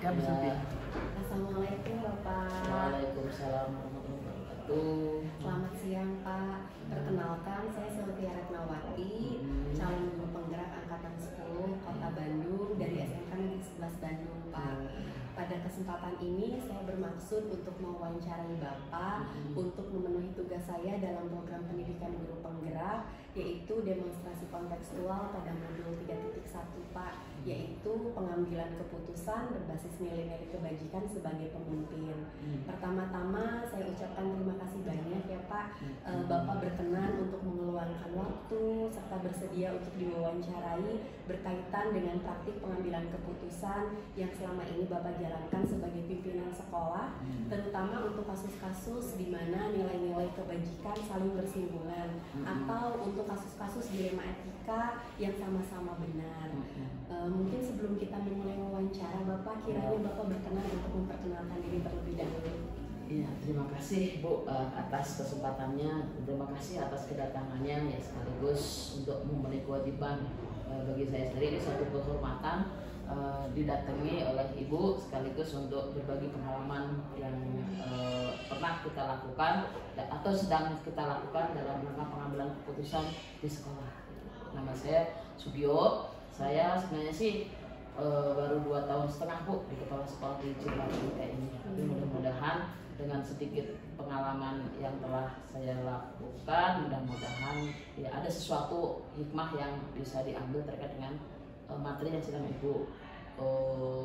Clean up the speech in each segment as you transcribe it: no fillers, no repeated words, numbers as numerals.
Ya, Ya. Assalamualaikum Bapak. Waalaikumsalam warahmatullahi wabarakatuh. Selamat siang Pak. Perkenalkan, saya Sylvia Retnawati, calon guru penggerak angkatan 10 Kota Bandung dari SMK Negeri 11 Bandung Pak. Pada kesempatan ini saya bermaksud untuk mewawancarai Bapak untuk memenuhi tugas saya dalam program pendidikan guru penggerak, yaitu demonstrasi kontekstual pada modul 3.1 Pak, yaitu pengambilan keputusan berbasis nilai-nilai kebajikan sebagai pemimpin. Pertama-tama saya ucapkan terima kasih banyak ya Pak, Bapak berkenan untuk mengeluarkan waktu serta bersedia untuk diwawancarai berkaitan dengan praktik pengambilan keputusan yang selama ini Bapak jalankan sebagai pimpinan sekolah, terutama untuk kasus-kasus di mana nilai-nilai kebajikan saling bersinggungan, atau untuk kasus-kasus dilema etika yang sama-sama benar. Mungkin sebelum kita memulai wawancara Bapak, kiranya Bapak berkenan untuk memperkenalkan diri terlebih dahulu. Iya, terima kasih Bu atas kesempatannya, terima kasih atas kedatangannya ya, sekaligus untuk memenuhi kewajiban bagi saya sendiri ini satu kehormatan didatangi oleh Ibu sekaligus untuk berbagi pengalaman yang pernah kita lakukan atau sedang kita lakukan dalam rangka pengambilan keputusan di sekolah. Nama saya Sugio, saya sebenarnya sih baru 2,5 tahun Bu di kepala sekolah di Cipayung ini. Tapi mudah-mudahan dengan sedikit pengalaman yang telah saya lakukan, mudah-mudahan ya ada sesuatu hikmah yang bisa diambil terkait dengan materi yang sedang Ibu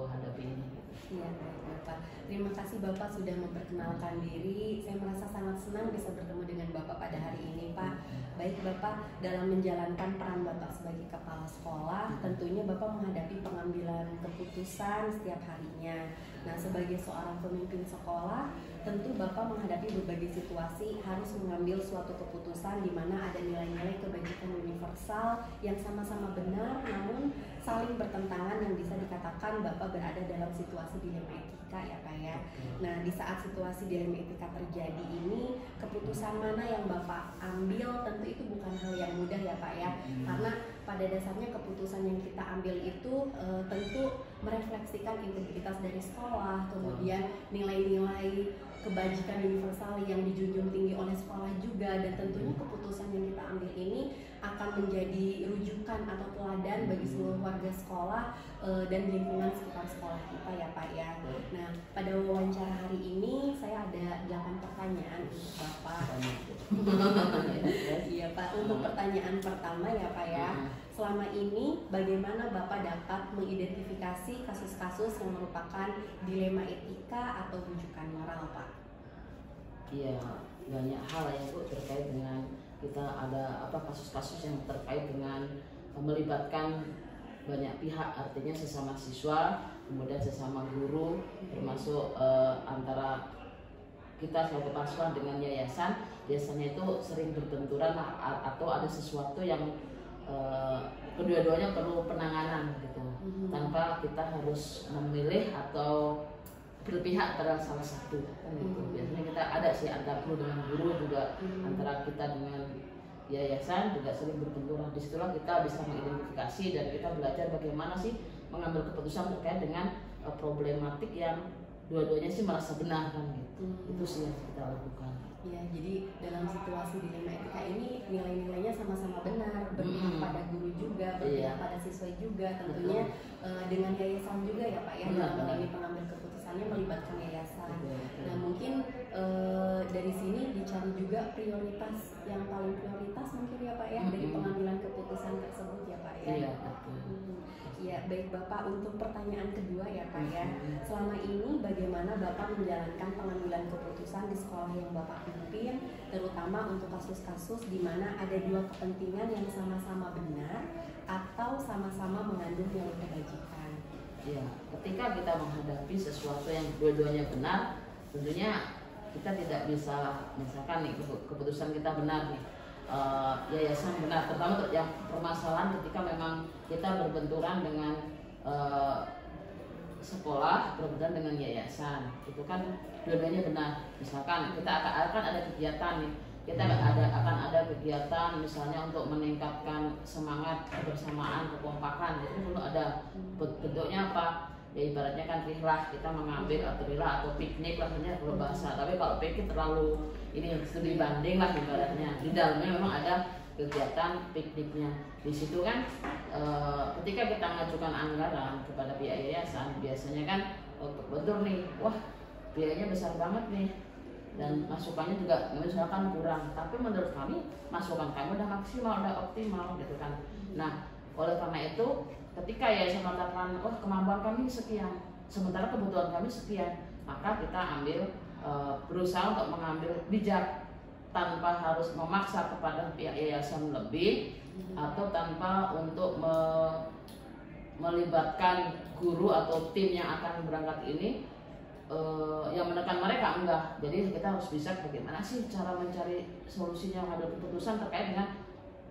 hadapi ini. Iya, Bapak. Terima kasih Bapak sudah memperkenalkan diri. Saya merasa sangat senang bisa bertemu dengan Bapak pada hari ini, Pak. Baik Bapak, dalam menjalankan peran Bapak sebagai kepala sekolah, tentunya Bapak menghadapi pengambilan keputusan setiap harinya. Nah, sebagai seorang pemimpin sekolah, tentu Bapak menghadapi berbagai situasi harus mengambil suatu keputusan di mana ada nilai-nilai kebajikan universal yang sama-sama benar, namun saling bertentangan yang bisa dikatakan Bapak berada dalam situasi dilema etika ya Pak ya. Nah, di saat situasi dilema etika terjadi ini, keputusan mana yang Bapak ambil tentu itu bukan hal yang mudah ya Pak ya. Karena pada dasarnya keputusan yang kita ambil itu tentu merefleksikan integritas dari sekolah, kemudian nilai-nilai kebajikan universal yang dijunjung tinggi oleh sekolah juga, dan tentunya keputusan yang kita ambil ini akan menjadi rujukan atau teladan bagi seluruh warga sekolah dan lingkungan sekitar sekolah kita ya Pak ya. Nah, pada wawancara hari ini saya ada 8 pertanyaan untuk Bapak. Iya Pak, untuk pertanyaan pertama ya Pak ya, selama ini bagaimana Bapak dapat mengidentifikasi kasus-kasus yang merupakan dilema etika atau rujukan moral Pak? Iya, banyak hal ya Bu terkait dengan kita ada kasus-kasus yang terkait dengan melibatkan banyak pihak, artinya sesama siswa, kemudian sesama guru, termasuk antara kita sebagai kepala sekolah dengan yayasan. Biasanya itu sering berbenturan atau ada sesuatu yang kedua-duanya perlu penanganan gitu, tanpa kita harus memilih atau berpihak pada salah satu kan gitu. Biasanya kita ada sih antara guru dengan guru juga, antara kita dengan yayasan juga sering berbenturan. Disitulah kita bisa mengidentifikasi dan kita belajar bagaimana sih mengambil keputusan terkait dengan problematik yang dua-duanya sih merasa benar kan gitu. Itu sih yang kita lakukan. Ya, jadi dalam situasi dilema etika ini nilai-nilainya sama-sama benar, berpihak pada guru juga, berpihak pada siswa juga, tentunya dengan yayasan juga ya Pak ya, dalam hal ini pengambil keputusannya melibatkan yayasan. Nah, mungkin dari sini dicari juga prioritas yang paling prioritas mungkin ya Pak ya, dari pengambilan keputusan tersebut ya Pak ya. Iya, Ya, baik Bapak, untuk pertanyaan kedua ya Pak ya, selama ini bagaimana Bapak menjalankan pengambilan keputusan di sekolah yang Bapak pimpin, terutama untuk kasus-kasus di mana ada dua kepentingan yang sama-sama benar atau sama-sama mengandung nilai kebajikan? Ya, ketika kita menghadapi sesuatu yang dua-duanya benar, tentunya kita tidak bisa, misalkan nih keputusan kita benar nih, yayasan benar, terutama untuk yang permasalahan ketika memang kita berbenturan dengan sekolah, berbenturan dengan yayasan, itu kan dua-duanya benar. Misalkan kita akan ada kegiatan nih, kita akan ada kegiatan misalnya untuk meningkatkan semangat kebersamaan, kekompakan, itu perlu ada bentuknya apa? ya ibaratnya kan rihlah, kita mengambil atau rihlah atau piknik lah ini kalau bahasa. Tapi kalau piknik terlalu ini studi banding lah ibaratnya. Di dalamnya memang ada kegiatan pikniknya. Di situ kan ketika kita mengajukan anggaran kepada pihak yayasan, biasanya kan betul nih, wah biayanya besar banget nih dan masukannya juga misalkan kurang, tapi menurut kami masukan kami udah maksimal, udah optimal gitu kan. Nah oleh karena itu ketika yayasan mengatakan wah kemampuan kami sekian sementara kebutuhan kami sekian, maka kita ambil berusaha untuk mengambil bijak tanpa harus memaksa kepada pihak yayasan lebih atau tanpa untuk melibatkan guru atau tim yang akan berangkat ini yang menekan mereka, enggak. Jadi kita harus bisa bagaimana sih cara mencari solusinya, mengambil keputusan terkait dengan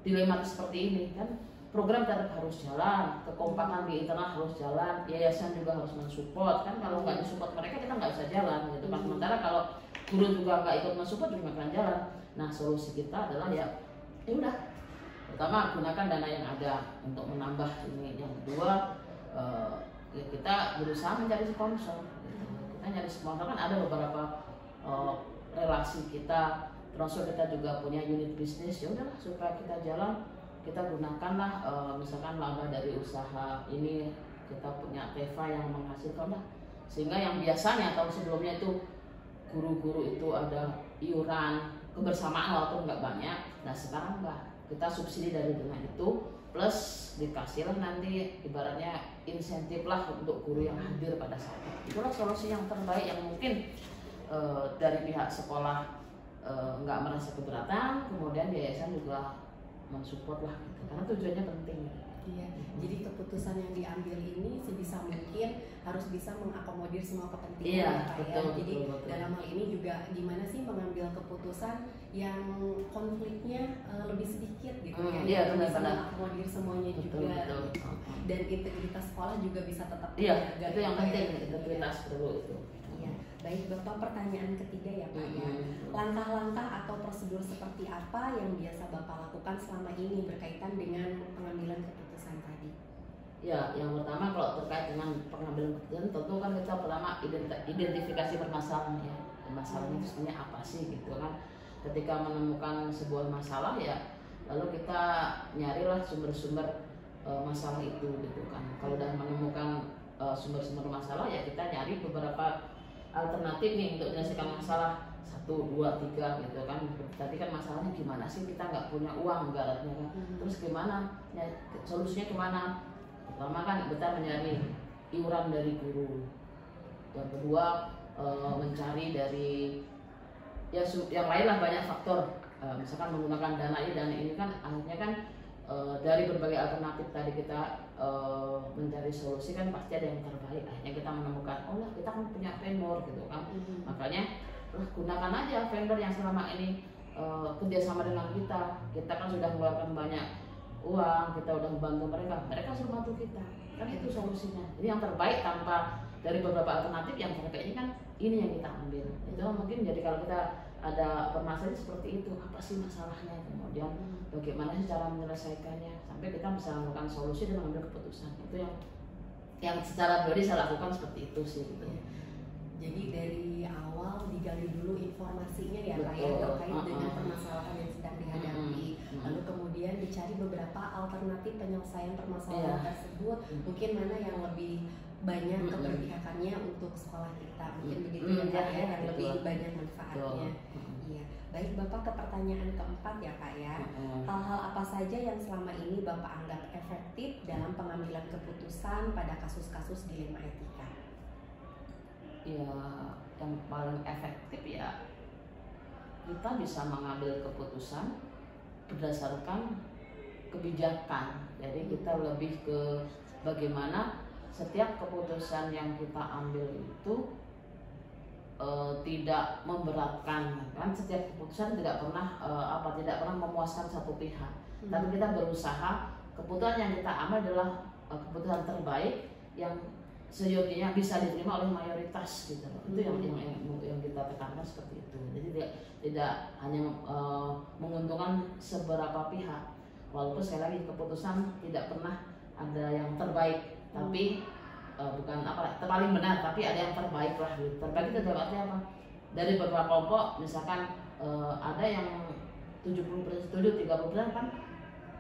dilema seperti ini kan. Program tetap harus jalan, kekompakan di internal harus jalan, yayasan juga harus mensupport kan. Kalau nggak disupport mereka kita nggak bisa jalan gitu kan. Sementara kalau guru juga nggak ikut mensupport juga nggak akan jalan. Nah solusi kita adalah ya udah, pertama gunakan dana yang ada untuk menambah ini. Yang kedua ya kita berusaha mencari sponsor. Kita nyari sponsor kan ada beberapa relasi kita, termasuk kita juga punya unit bisnis. Ya udahlah supaya kita jalan, kita gunakanlah misalkan laba dari usaha ini, kita punya Teva yang menghasilkan lah, sehingga yang biasanya tahun sebelumnya itu guru-guru itu ada iuran kebersamaan walaupun nggak banyak, nah sekarang enggak, kita subsidi dari dana itu plus dikasihlah nanti ibaratnya insentif lah untuk guru yang hadir pada saat itu. Itulah solusi yang terbaik yang mungkin dari pihak sekolah nggak merasa keberatan, kemudian yayasan juga mensupport lah gitu, karena tujuannya penting. Iya, jadi keputusan yang diambil ini sebisa mungkin harus bisa mengakomodir semua kepentingan iya, ya Pak betul, ya. Jadi betul. dalam hal ini juga gimana sih mengambil keputusan yang konfliknya lebih sedikit gitu ya, Iya, yang bisa benar-benar mengakomodir semuanya betul, juga betul. gitu. Dan integritas sekolah juga bisa tetap Iya, terjaga itu yang gitu ya. penting, integritas perlu itu. Iya. Baik Bapak, pertanyaan ketiga ya Pak ya. Langkah-langkah atau prosedur seperti apa yang biasa Bapak lakukan selama ini berkaitan dengan pengambilan keputusan tadi? Ya, yang pertama kalau terkait dengan pengambilan keputusan tentu kan kita pertama identifikasi permasalahan ya. Masalahnya itu sebenarnya apa sih gitu kan. Ketika menemukan sebuah masalah ya lalu kita nyarilah sumber-sumber masalah itu gitu kan. Kalau udah menemukan sumber-sumber masalah ya kita nyari beberapa alternatif nih untuk menyelesaikan masalah 1, 2, 3 gitu kan. Tadi kan masalahnya gimana sih, kita nggak punya uang ibaratnya kan. Terus gimana ya, solusinya kemana? Pertama kan kita mencari iuran dari guru. Yang kedua mencari dari ya yang lain lah, banyak faktor. Misalkan menggunakan dana ini kan akhirnya kan dari berbagai alternatif tadi kita mencari solusi kan pasti ada yang terbaik. Akhirnya kita menemukan oh lah kita kan punya vendor gitu kan. Makanya gunakan aja vendor yang selama ini kerjasama dengan kita kan sudah mengeluarkan banyak uang, kita udah membantu mereka sudah bantu kita, kan itu solusinya. Jadi yang terbaik tanpa dari beberapa alternatif yang terbaik ini kan ini yang kita ambil. Itu mungkin jadi kalau kita ada permasalahan seperti itu, apa sih masalahnya, kemudian bagaimana sih cara menyelesaikannya, sampai kita bisa melakukan solusi dan mengambil keputusan. Itu yang secara pribadi saya lakukan seperti itu sih gitu. Jadi dari awal digali dulu informasinya ya Pak ya, terkait dengan permasalahan yang sedang dihadapi. Lalu kemudian dicari beberapa alternatif penyelesaian permasalahan tersebut. Mungkin mana yang lebih banyak keberpihakannya untuk sekolah kita. Mungkin begitu ya Pak ya, yang lebih banyak manfaatnya. Iya. Baik Bapak, ke pertanyaan keempat ya Pak ya. Hal-hal apa saja yang selama ini Bapak anggap efektif dalam pengambilan keputusan pada kasus-kasus dilema etika? Ya, yang paling efektif ya kita bisa mengambil keputusan berdasarkan kebijakan. Jadi kita lebih ke bagaimana setiap keputusan yang kita ambil itu tidak memberatkan kan. Setiap keputusan tidak pernah tidak pernah memuaskan satu pihak. Tapi kita berusaha keputusan yang kita ambil adalah keputusan terbaik yang seyogianya bisa diterima oleh mayoritas gitu. Itu yang kita tekankan seperti itu. Jadi tidak hanya menguntungkan seberapa pihak. Walaupun sekali lagi keputusan tidak pernah ada yang terbaik, tapi bukan apa paling benar, tapi ada yang terbaik lah. Terbaik itu dalam arti apa? Dari beberapa kelompok misalkan ada yang 70% setuju, 30% kan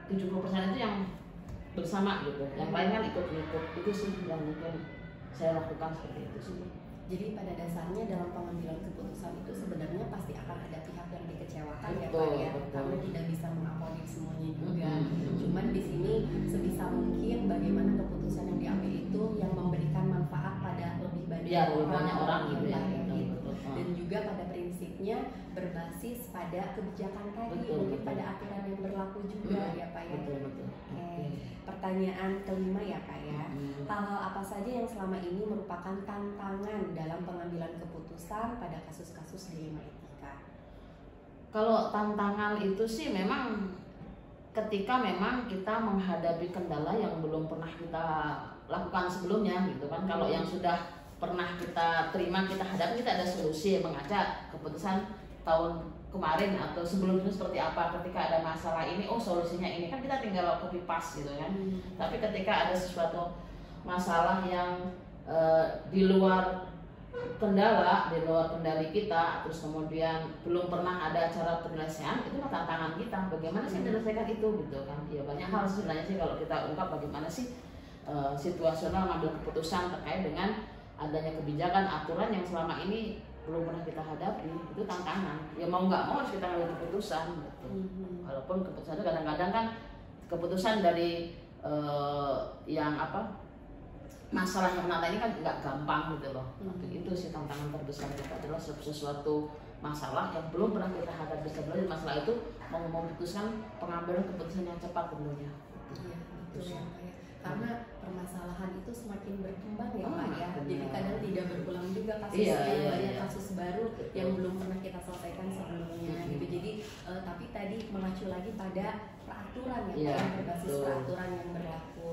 70% itu yang bersama gitu, yang lain kan ikut-ikut. Itu sih yang mungkin saya lakukan seperti itu sih. Jadi pada dasarnya dalam pengambilan keputusan itu sebenarnya pasti akan ada pihak yang dikecewakan, Betul, ya Pak ya, betul. karena tidak bisa mengakomodir semuanya juga. Cuman di sini sebisa mungkin bagaimana keputusan yang diambil itu yang memberikan manfaat pada lebih banyak Biar lebih banyak orang gitu ya. Pak, gitu. Betul. Dan juga pada prinsipnya berbasis pada kebijakan tadi, Betul, mungkin betul. pada aturan yang berlaku juga ya Pak ya. Betul. Oke. Pertanyaan kelima ya Pak ya. Hal-hal apa saja yang selama ini merupakan tantangan dalam pengambilan keputusan pada kasus-kasus dilema etika? Kalau tantangan itu sih memang ketika memang kita menghadapi kendala yang belum pernah kita lakukan sebelumnya gitu kan. Kalau yang sudah pernah kita terima, kita hadapi, kita ada solusi, mengaca keputusan tahun kemarin atau sebelumnya seperti apa. Ketika ada masalah ini, oh solusinya ini, kan kita tinggal copy paste gitu kan. Tapi ketika ada sesuatu masalah yang di luar kendala, di luar kendali kita, terus kemudian belum pernah ada cara penyelesaian, itu tantangan kita. Bagaimana sih menyelesaikan itu gitu kan? Ya banyak hal sebenarnya sih kalau kita ungkap bagaimana sih situasional mengambil keputusan terkait dengan adanya kebijakan aturan yang selama ini belum pernah kita hadapi. Itu tantangan. Ya mau nggak mau harus kita ambil keputusan gitu. Walaupun keputusan itu kadang-kadang kan keputusan dari yang apa? Masalah yang menata ini kan nggak gampang gitu loh. Itu sih tantangan terbesar kita adalah sesuatu masalah yang belum pernah kita hadapi sebelumnya. Masalah itu mau memutuskan pengambilan keputusan yang cepat tentunya. Iya betul ya Pak ya. Karena permasalahan itu semakin berkembang ya Pak ya. Benar. Jadi kadang tidak berulang juga kasusnya, banyak kasus baru yang belum pernah kita selesaikan sebelumnya gitu. Jadi tapi tadi mengacu lagi pada peraturan ya Pak, yang berbasis peraturan yang berlaku.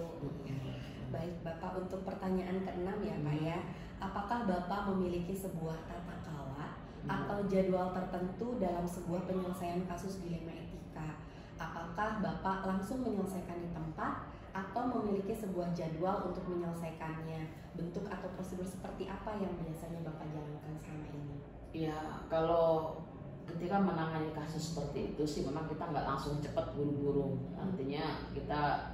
Baik Bapak, untuk pertanyaan keenam ya Pak ya, apakah Bapak memiliki sebuah tata kelola atau jadwal tertentu dalam sebuah penyelesaian kasus dilema etika? Apakah Bapak langsung menyelesaikan di tempat atau memiliki sebuah jadwal untuk menyelesaikannya? Bentuk atau prosedur seperti apa yang biasanya Bapak jalankan selama ini? Ya kalau ketika menangani kasus seperti itu sih memang kita nggak langsung cepat buru-buru. Artinya kita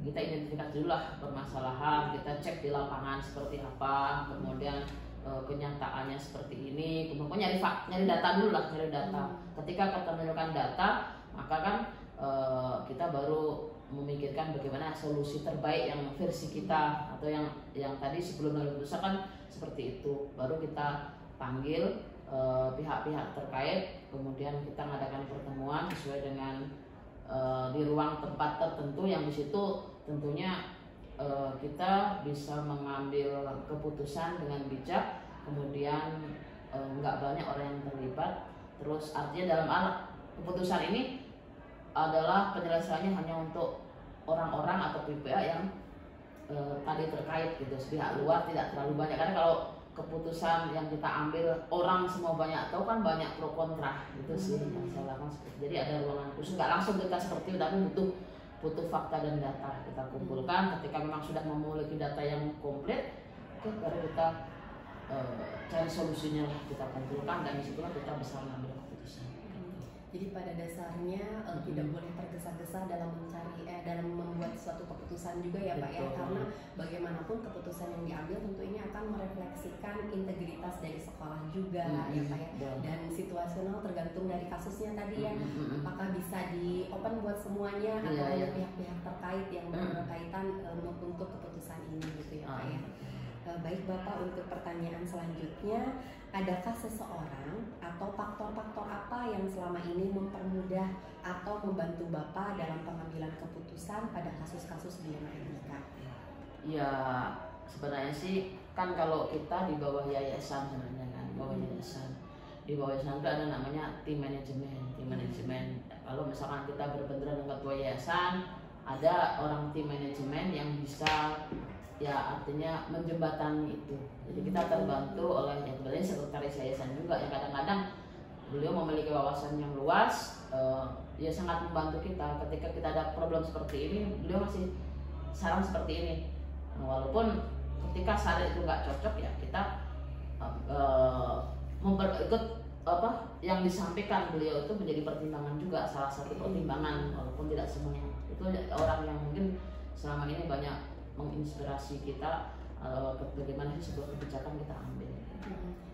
identifikasi dulu lah permasalahan, kita cek di lapangan seperti apa, kemudian kenyataannya seperti ini, kemudian nyari data dulu lah, nyari data. Ketika kita menemukan data, maka kan kita baru memikirkan bagaimana solusi terbaik yang versi kita atau yang tadi sebelum keputusan kan seperti itu. Baru kita panggil pihak-pihak terkait, kemudian kita mengadakan pertemuan sesuai dengan di ruang tempat tertentu yang di situ tentunya kita bisa mengambil keputusan dengan bijak, kemudian nggak banyak orang yang terlibat. Terus artinya dalam keputusan ini adalah penyelesaiannya hanya untuk orang-orang atau pihak yang tadi terkait gitu, pihak luar tidak terlalu banyak. Karena kalau keputusan yang kita ambil orang semua banyak tahu kan banyak pro kontra, itu sih yang saya lakukan seperti. Jadi ada ruangan khusus, nggak langsung kita seperti itu, tapi butuh fakta dan data kita kumpulkan. Ketika memang sudah memiliki data yang komplit, baru kita cari solusinya lah, kita kumpulkan, dan disitulah kita bisa mengambil keputusan. Jadi pada dasarnya tidak boleh tergesa-gesa dalam dalam membuat suatu keputusan juga ya Pak ya, karena bagaimanapun keputusan yang diambil tentu ini akan merefleksikan integritas dari sekolah juga ya Pak ya, dan situasional tergantung dari kasusnya tadi ya, apakah bisa di open buat semuanya atau hanya pihak-pihak terkait yang berkaitan untuk keputusan ini gitu ya Pak ya. Baik Bapak, untuk pertanyaan selanjutnya, adakah seseorang atau faktor-faktor apa yang selama ini mempermudah atau membantu Bapak dalam pengambilan keputusan pada kasus-kasus dilema etika? Ya sebenarnya sih kan kalau kita di bawah yayasan sebenarnya kan, di bawah yayasan itu ada namanya tim manajemen. Kalau misalkan kita berbenturan dengan ketua yayasan, ada orang tim manajemen yang bisa artinya menjembatani itu. Jadi kita terbantu oleh yang sebenarnya sekretaris yayasan juga, yang kadang-kadang beliau memiliki wawasan yang luas, sangat membantu kita ketika kita ada problem seperti ini. Beliau masih saran seperti ini, walaupun ketika saran itu nggak cocok ya kita ikut yang disampaikan beliau itu menjadi pertimbangan juga, salah satu pertimbangan walaupun tidak semuanya. Itu orang yang mungkin selama ini banyak menginspirasi kita bagaimana sih sebuah kebijakan kita ambil.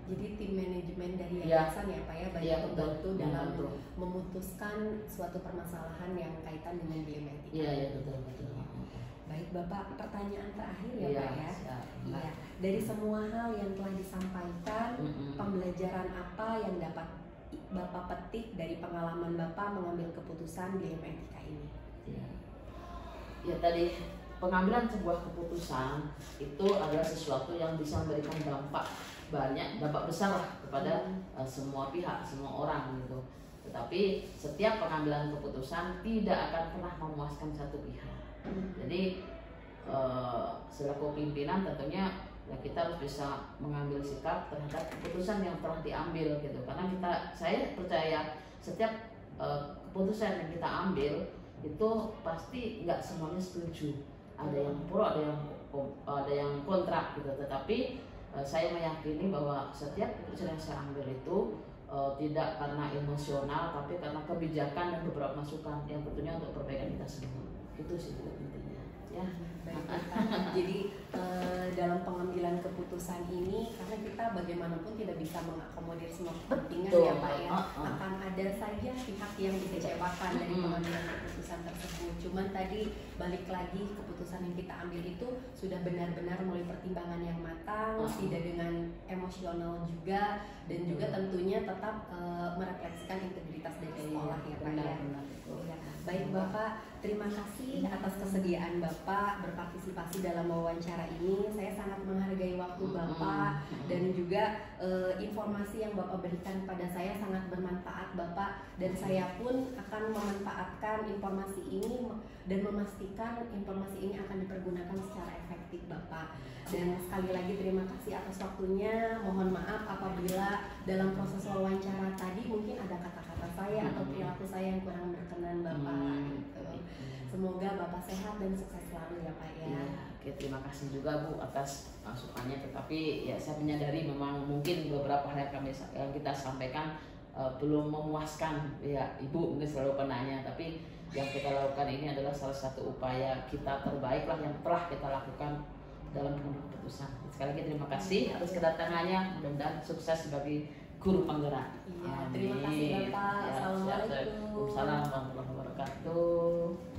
Jadi tim manajemen dari yayasan ya Pak ya banyak membantu dalam memutuskan suatu permasalahan yang kaitan dengan biometrika. Iya betul. Baik Bapak, pertanyaan terakhir ya Pak ya. Iya. Dari semua hal yang telah disampaikan, pembelajaran apa yang dapat Bapak petik dari pengalaman Bapak mengambil keputusan biometrika ini? Ya tadi pengambilan sebuah keputusan itu adalah sesuatu yang bisa memberikan dampak besar lah kepada semua pihak, semua orang gitu. Tetapi setiap pengambilan keputusan tidak akan pernah memuaskan satu pihak. Jadi selaku pimpinan tentunya ya kita harus bisa mengambil sikap terhadap keputusan yang telah diambil gitu. Karena saya percaya setiap keputusan yang kita ambil itu pasti nggak semuanya setuju. Ada yang pro, ada yang kontra gitu. Tetapi saya meyakini bahwa setiap keputusan yang saya ambil itu tidak karena emosional, tapi karena kebijakan dan beberapa masukan yang tentunya untuk perbaikan kita semua. Itu sih intinya. Ya. Baik, jadi dalam pengambilan keputusan ini, karena kita bagaimanapun tidak bisa mengakomodir semua kepentingan ya Pak ya, akan ada saja pihak yang dikecewakan dari pengambilan keputusan tersebut. Cuman tadi balik lagi, keputusan yang kita ambil itu sudah benar-benar melalui pertimbangan yang matang, tidak dengan emosional juga, dan juga tentunya tetap merefleksikan integritas dari sekolah ya Pak ya. Baik Bapak, terima kasih atas kesediaan Bapak berpartisipasi dalam wawancara ini. Saya sangat menghargai waktu Bapak dan juga informasi yang Bapak berikan pada saya sangat bermanfaat Bapak, dan saya pun akan memanfaatkan informasi ini dan memastikan informasi ini akan dipergunakan secara efektif Bapak. Dan sekali lagi terima kasih atas waktunya. Mohon maaf apabila dalam proses wawancara tadi mungkin ada kata-kata saya atau perilaku saya yang kurang berkenan Bapak. Gitu. Semoga Bapak sehat dan sukses selalu ya Pak ya. Oke, terima kasih juga Bu atas masukannya. Tetapi ya saya menyadari memang mungkin beberapa hal yang kita sampaikan belum memuaskan ya Ibu, mungkin selalu penanya. Tapi yang kita lakukan ini adalah salah satu upaya kita terbaik lah yang telah kita lakukan dalam pengambilan keputusan. Sekali lagi terima kasih atas kedatangannya. Mudah-mudahan sukses sebagai guru penggerak. Iya, terima kasih Bapak. Assalamualaikum. Waalaikumsalam warahmatullahi wabarakatuh.